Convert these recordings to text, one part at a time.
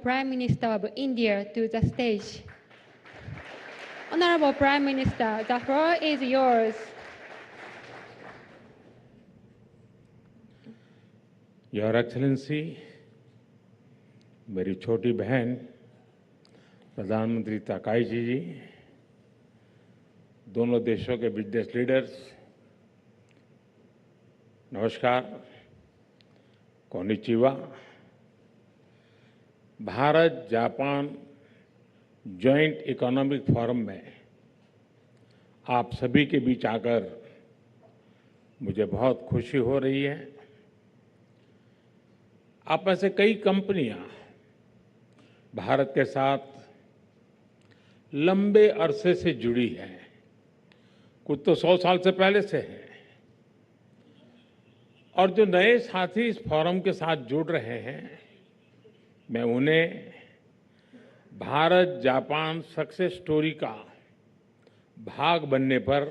Prime Minister of India to the stage. Honorable Prime Minister, the floor is yours. Your excellency, मेरी छोटी बहन प्रधानमंत्री ताकाईची जी, दोनों देशों के बिजनेस लीडर्स, नमस्कार, konnichiwa. Bharat Japan joint economic forum में आप सभी के बीच आकर मुझे बहुत खुशी हो रही है। आप में से कई कंपनियां भारत के साथ लंबे अरसे से जुड़ी हैं, कुछ तो 100 साल से पहले से हैं, और जो नए साथी इस फोरम के साथ जुड़ रहे हैं, मैं उन्हें भारत जापान सक्सेस स्टोरी का भाग बनने पर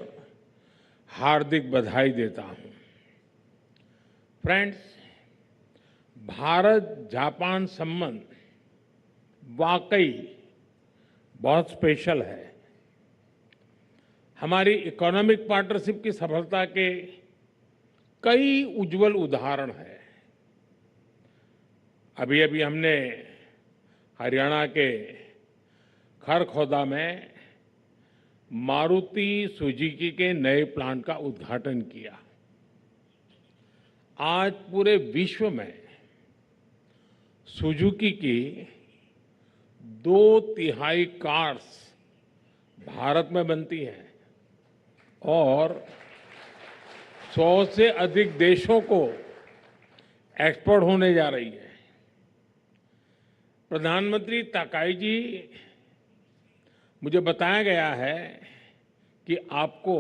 हार्दिक बधाई देता हूं। फ्रेंड्स, भारत जापान संबंध वाकई बहुत स्पेशल है। हमारी इकोनॉमिक पार्टनरशिप की सफलता के कई उज्जवल उदाहरण हैं। अभी अभी हमने हरियाणा के खरखौदा में मारुति सुजुकी के नए प्लांट का उद्घाटन किया। आज पूरे विश्व में सुजुकी की 2/3 कार्स भारत में बनती हैं और 100 से अधिक देशों को एक्सपोर्ट होने जा रही है। प्रधानमंत्री ताकाई जी, मुझे बताया गया है कि आपको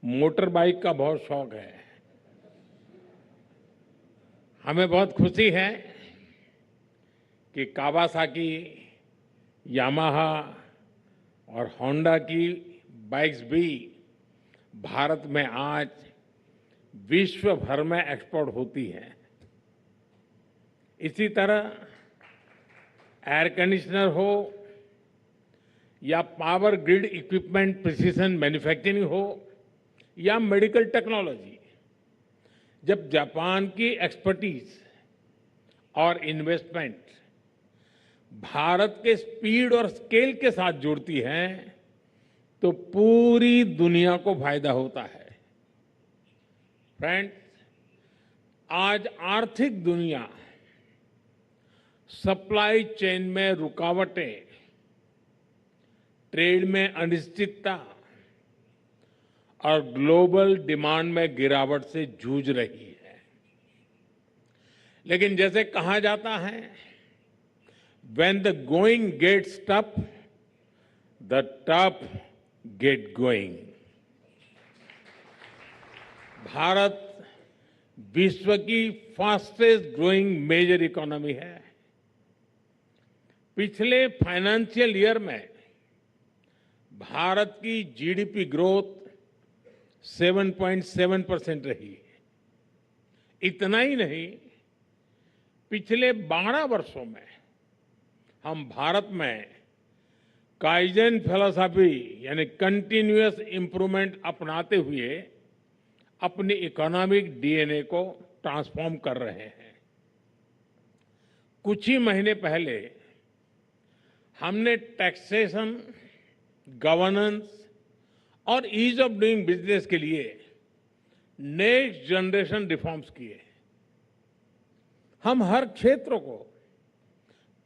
मोटर बाइक का बहुत शौक है। हमें बहुत खुशी है कि कावासाकी, यामाहा और होंडा की बाइक्स भी भारत में आज विश्व भर में एक्सपोर्ट होती हैं। इसी तरह एयर कंडीशनर हो या power grid equipment, precision manufacturing हो या मेडिकल टेक्नोलॉजी, जब जापान की एक्सपर्टीज और इन्वेस्टमेंट भारत के स्पीड और स्केल के साथ जुड़ती हैं तो पूरी दुनिया को फायदा होता है। फ्रेंड्स, आज आर्थिक दुनिया सप्लाई चेन में रुकावटें, ट्रेड में अनिश्चितता और ग्लोबल डिमांड में गिरावट से जूझ रही है। लेकिन जैसे कहा जाता है, when the going gets tough, the tough get going। Bharat विश्व की फास्टेस्ट ग्रोइंग मेजर इकोनॉमी है। पिछले फाइनेंशियल ईयर में भारत की जीडीपी ग्रोथ 7.7% रही। इतना ही नहीं, पिछले 12 वर्षों में हम भारत में काइजन फिलॉसफी यानी कंटिन्यूअस इंप्रूवमेंट अपनाते हुए अपनी इकोनॉमिक डीएनए को ट्रांसफॉर्म कर रहे हैं। कुछ ही महीने पहले हमने टैक्सेशन, गवर्नेंस और ईज ऑफ डूइंग बिजनेस के लिए नेक्स्ट जनरेशन रिफॉर्म्स किए। हम हर क्षेत्र को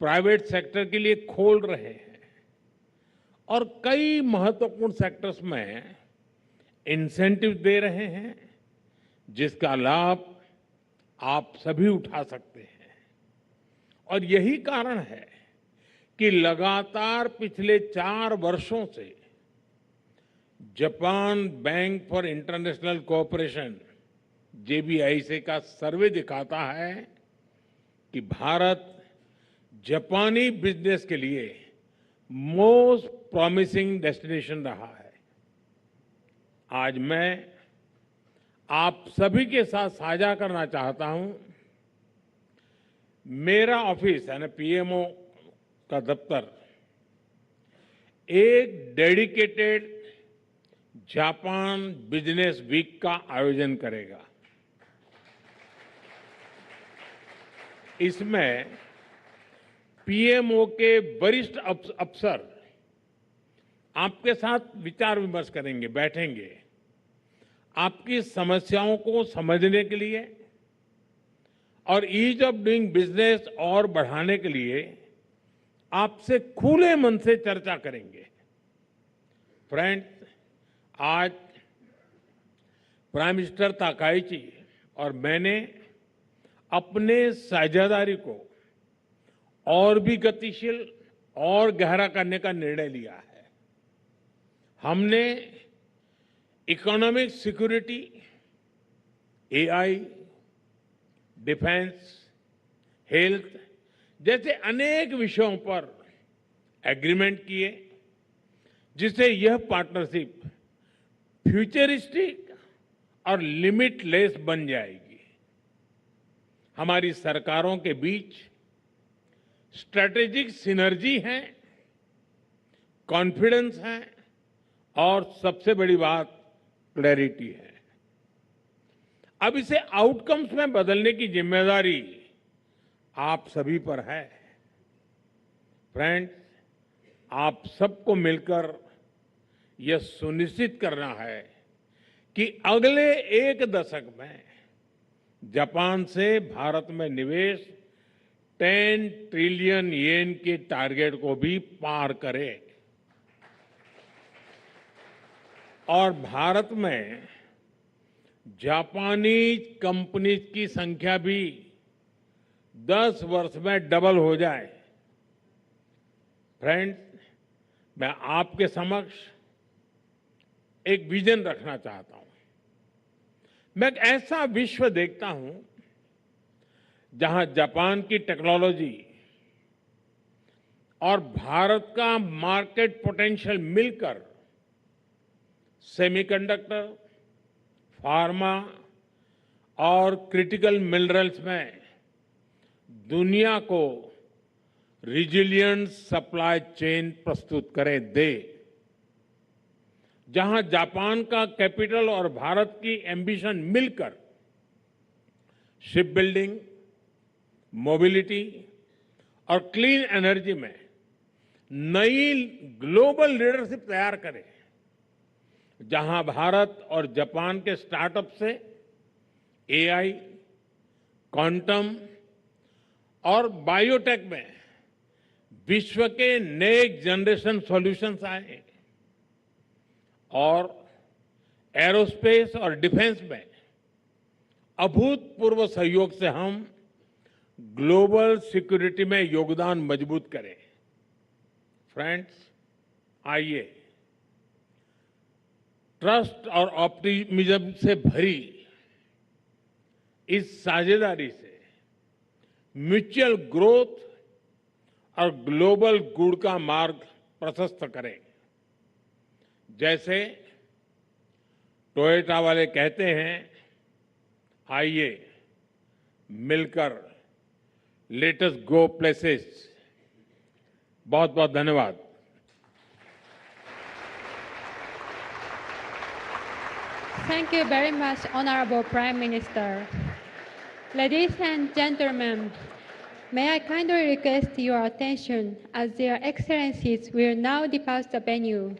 प्राइवेट सेक्टर के लिए खोल रहे हैं और कई महत्वपूर्ण सेक्टर्स में इंसेंटिव दे रहे हैं, जिसका लाभ आप सभी उठा सकते हैं। और यही कारण है कि लगातार पिछले 4 वर्षों से Japan bank for international cooperation JBIC का सर्वे दिखाता है कि भारत जापानी बिजनेस के लिए मोस्ट प्रॉमिसिंग डेस्टिनेशन रहा है। आज मैं आप सभी के साथ साझा करना चाहता हूं मेरा ऑफिस यानी पीएमओ का दफ्तर एक डेडिकेटेड जापान बिजनेस वीक का आयोजन करेगा। इसमें पीएमओ के वरिष्ठ अफसर आपके साथ विचार विमर्श करेंगे, बैठेंगे, आपकी समस्याओं को समझने के लिए और ईज ऑफ डूइंग बिजनेस और बढ़ाने के लिए आपसे खुले मन से चर्चा करेंगे। फ्रेंड्स, आज प्राइम मिनिस्टर ताकाइची और मैंने अपने साझेदारी को और भी गतिशील और गहरा करने का निर्णय लिया है। हमने economic security, AI, defence, health जैसे अनेक विषयों पर एग्रीमेंट किए, जिससे यह पार्टनरशिप फ्यूचरिस्टिक और लिमिटलेस बन जाएगी। हमारी सरकारों के बीच स्ट्रेटेजिक सिनर्जी है, कॉन्फिडेंस है और सबसे बड़ी बात क्लैरिटी है। अब इसे आउटकम्स में बदलने की जिम्मेदारी आप सभी पर है। फ्रेंड्स, आप सबको मिलकर यह सुनिश्चित करना है कि अगले एक दशक में जापान से भारत में निवेश 10 ट्रिलियन येन के टारगेट को भी पार करे और भारत में जापानी कंपनीज की संख्या भी 10 वर्ष में डबल हो जाए। फ्रेंड्स, मैं आपके समक्ष एक विजन रखना चाहता हूं। मैं एक ऐसा विश्व देखता हूं जहां जापान की टेक्नोलॉजी और भारत का मार्केट पोटेंशियल मिलकर सेमीकंडक्टर, फार्मा और क्रिटिकल मिनरल्स में दुनिया को रिजिलिएंट सप्लाई चेन प्रस्तुत करे दे। जहां जापान का कैपिटल और भारत की एम्बिशन मिलकर शिप बिल्डिंग, मोबिलिटी और क्लीन एनर्जी में नई ग्लोबल लीडरशिप तैयार करे। जहां भारत और जापान के स्टार्टअप से एआई, क्वांटम और बायोटेक में विश्व के नेक्स्ट जनरेशन सॉल्यूशंस आए और एरोस्पेस और डिफेंस में अभूतपूर्व सहयोग से हम ग्लोबल सिक्योरिटी में योगदान मजबूत करें। फ्रेंड्स, आइए ट्रस्ट और ऑप्टिमिज्म से भरी इस साझेदारी से म्यूचुअल ग्रोथ और ग्लोबल गुड का मार्ग प्रशस्त करें। जैसे टोयोटा वाले कहते हैं, आइए मिलकर लेट अस गो प्लेसेस। बहुत बहुत धन्यवाद। Thank you very much, Honorable Prime Minister. Ladies and gentlemen, may I kindly request your attention as their excellencies will now depart the venue.